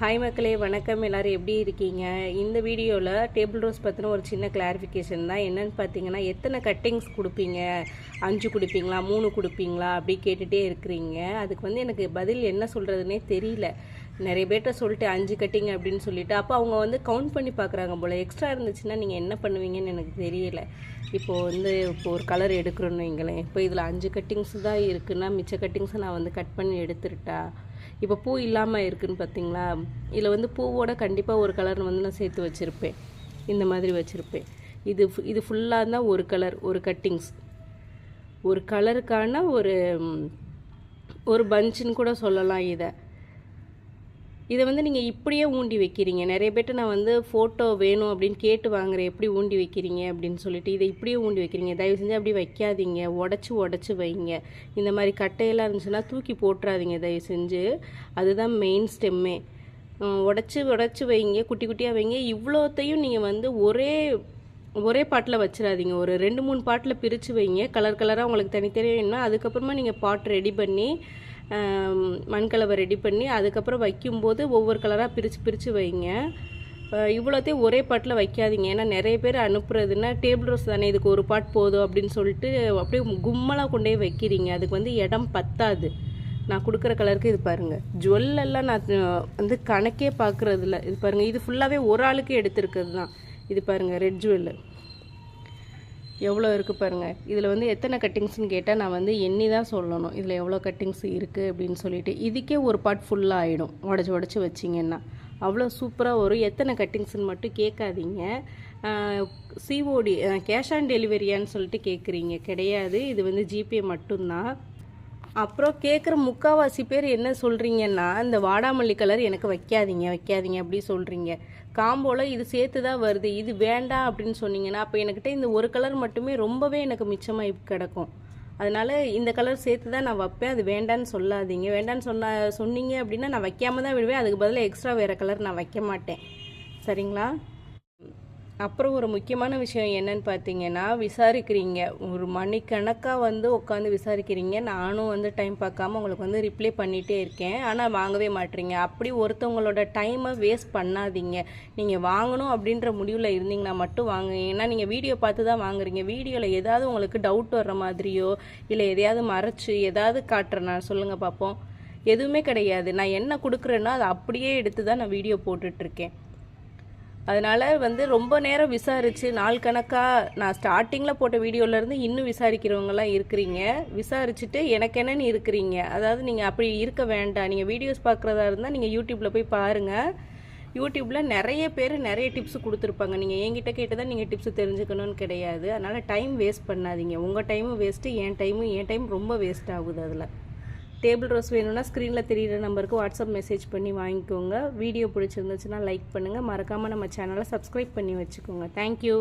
Hi மக்களே, வணக்கம். எல்லோரும் எப்படி இருக்கீங்க? இந்த வீடியோவில் டேபிள் ரோஸ் பற்றின ஒரு சின்ன கிளாரிஃபிகேஷன் தான். என்னென்னு பார்த்தீங்கன்னா, எத்தனை கட்டிங்ஸ் கொடுப்பீங்க? 5 கொடுப்பீங்களா, 3 கொடுப்பீங்களா அப்படி கேட்டுகிட்டே இருக்கிறீங்க. அதுக்கு எனக்கு பதில் என்ன சொல்கிறதுனே தெரியல. நிறைய பேர்கிட்ட சொல்லிட்டு 5 கட்டிங் அப்படின்னு சொல்லிட்டு, அப்போ அவங்க கவுண்ட் பண்ணி பார்க்குறாங்க போல். எக்ஸ்ட்ரா இருந்துச்சுன்னா நீங்கள் என்ன பண்ணுவீங்கன்னு எனக்கு தெரியல. இப்போது இப்போ ஒரு கலர் எடுக்கிறோன்னு வைங்களேன். இப்போ இதில் 5 கட்டிங்ஸ் தான் இருக்குன்னா மிச்ச கட்டிங்ஸை நான் கட் பண்ணி எடுத்துருட்டா. இப்போ பூ இல்லாமல் இருக்குதுன்னு பார்த்தீங்களா? இதில் பூவோட கண்டிப்பாக ஒரு கலர் நான் சேர்த்து வச்சுருப்பேன். இந்த மாதிரி வச்சுருப்பேன். இது ஃபுல்லாக தான் ஒரு கலர், ஒரு கட்டிங்ஸ், ஒரு கலருக்கான ஒரு பஞ்சுன்னு கூட சொல்லலாம். இதை நீங்கள் இப்படியே ஊண்டி வைக்கிறீங்க. நிறைய பேர்ட்டு நான் ஃபோட்டோ வேணும் அப்படின்னு கேட்டு வாங்குறேன், எப்படி ஊண்டி வைக்கிறீங்க அப்படின்னு சொல்லிட்டு. இதை இப்படியே ஊண்டி வைக்கிறீங்க. தயவு செஞ்சு அப்படி வைக்காதீங்க. உடச்சி வைங்க. இந்த மாதிரி கட்டையெல்லாம் இருந்துச்சுன்னா தூக்கி போட்டுறாதீங்க தயவு செஞ்சு. அதுதான் மெயின் ஸ்டெம்மே. உடச்சி வைங்க, குட்டி குட்டியாக வைங்க. இவ்வளோத்தையும் நீங்கள் ஒரே பாட்டில் வச்சிடாதீங்க. ஒரு 2-3 பாட்டில் பிரித்து வைங்க. கலர் கலராக உங்களுக்கு தனித்தனியாக வேணும்னா அதுக்கப்புறமா நீங்கள் பாட் ரெடி பண்ணி மண்கலவை ரெடி பண்ணி அதுக்கப்புறம் வைக்கும்போது ஒவ்வொரு கலராக பிரித்து வைங்க. இவ்வளோத்தையும் ஒரே பாட்டில் வைக்காதீங்க. ஏன்னா நிறைய பேர் அனுப்புறதுன்னா டேபிள் ரோஸ் தானே, இதுக்கு ஒரு பாட் போதும் அப்படின்னு சொல்லிட்டு அப்படியே கும்மலாக கொண்டே வைக்கிறீங்க. அதுக்கு இடம் பத்தாது. நான் கொடுக்குற கலருக்கு இது பாருங்கள். ஜுவல்லெல்லாம் நான் கணக்கே பார்க்குறதில்ல. இது பாருங்கள், இது ஃபுல்லாகவே ஒரு ஆளுக்கு எடுத்துருக்கிறது தான். இது பாருங்கள், ரெட் ஜுவல்லு எவ்வளோ இருக்குது பாருங்கள். இதில் எத்தனை கட்டிங்ஸ்னு கேட்டால் நான் எண்ணி தான் சொல்லணும். இதில் எவ்வளோ கட்டிங்ஸ் இருக்குது அப்படின்னு சொல்லிட்டு. இதுக்கே ஒரு பார்ட் ஃபுல்லாக ஆகிடும் உடச்சி வச்சிங்கன்னா. அவ்வளோ சூப்பராக வரும். எத்தனை கட்டிங்ஸ்ன்னு மட்டும் கேட்காதீங்க. சிஓடி கேஷ் ஆன் டெலிவரியான்னு சொல்லிட்டு கேட்குறீங்க. கிடையாது, இது ஜிபே மட்டும்தான். அப்புறம் கேட்குற முக்கால்வாசி பேர் என்ன சொல்கிறீங்கன்னா, இந்த வாடாமல்லி கலர் எனக்கு வைக்காதீங்க அப்படி சொல்கிறீங்க. காம்போவில் இது சேர்த்து தான் வருது, இது வேண்டாம் அப்படின்னு சொன்னீங்கன்னா அப்போ என்கிட்ட இந்த ஒரு கலர் மட்டுமே ரொம்பவே எனக்கு மிச்சமாக கிடக்கும். அதனால் இந்த கலர் சேர்த்து தான் நான் வைப்பேன். அது வேண்டான்னு சொல்லாதீங்க. வேண்டான்னு சொன்னீங்க அப்படின்னா நான் வைக்காமல் தான் விடுவேன். அதுக்கு பதிலாக எக்ஸ்ட்ரா வேறு கலர் நான் வைக்க மாட்டேன். சரிங்களா? அப்புறம் ஒரு முக்கியமான விஷயம் என்னன்னு பார்த்தீங்கன்னா, விசாரிக்கிறீங்க. ஒரு மணிக்கணக்காக உட்காந்து விசாரிக்கிறீங்க. நானும் டைம் பார்க்காம உங்களுக்கு ரிப்ளை பண்ணிகிட்டே இருக்கேன். ஆனால் வாங்கவே மாட்டீங்க. அப்படி ஒருத்தவங்களோட டைமை வேஸ்ட் பண்ணாதீங்க. நீங்கள் வாங்கணும் அப்படின்ற முடிவில் இருந்தீங்கன்னா மட்டும் வாங்குங்க. ஏன்னா நீங்கள் வீடியோ பார்த்து தான் வாங்குறீங்க. வீடியோவில் ஏதாவது உங்களுக்கு டவுட் வர்ற மாதிரியோ இல்லை எதையாவது மறைச்சி ஏதாவது காட்டுறேன்னா சொல்லுங்கள் பார்ப்போம். எதுவுமே கிடையாது. நான் என்ன கொடுக்குறேன்னா அதை அப்படியே எடுத்து தான் நான் வீடியோ போட்டுட்ருக்கேன். அதனால் ரொம்ப நேரம் விசாரித்து நாள் கணக்காக நான் ஸ்டார்டிங்கில் போட்ட வீடியோவிலேருந்து இன்னும் விசாரிக்கிறவங்களாம் இருக்கிறீங்க. விசாரிச்சுட்டு எனக்கு என்னென்னு இருக்கிறீங்க. அதாவது நீங்கள் அப்படி இருக்க வேண்டாம். நீங்கள் வீடியோஸ் பார்க்குறதா இருந்தால் நீங்கள் யூடியூப்பில் போய் பாருங்கள். யூடியூப்பில் நிறைய பேர் நிறைய டிப்ஸ் கொடுத்துருப்பாங்க. நீங்கள் என்கிட்ட கேட்டு தான் நீங்கள் டிப்ஸ் தெரிஞ்சுக்கணும்னு கிடையாது. அதனால் டைம் வேஸ்ட் பண்ணாதீங்க. உங்கள் டைமும் வேஸ்ட்டு, என் டைம் ரொம்ப வேஸ்ட் ஆகுது. அதில் டேபிள் ரோஸ் வேணும்னா ஸ்க்ரீனில் தெரிகிற நம்பருக்கு வாட்ஸ்அப் மெசேஜ் பண்ணி வாங்கிக்கோங்க. வீடியோ பிடிச்சிருந்துச்சுன்னா லைக் பண்ணுங்கள். மறக்காமல் நம்ம சேனலை சப்ஸ்கிரைப் பண்ணி வச்சுக்கோங்க. தேங்க்யூ.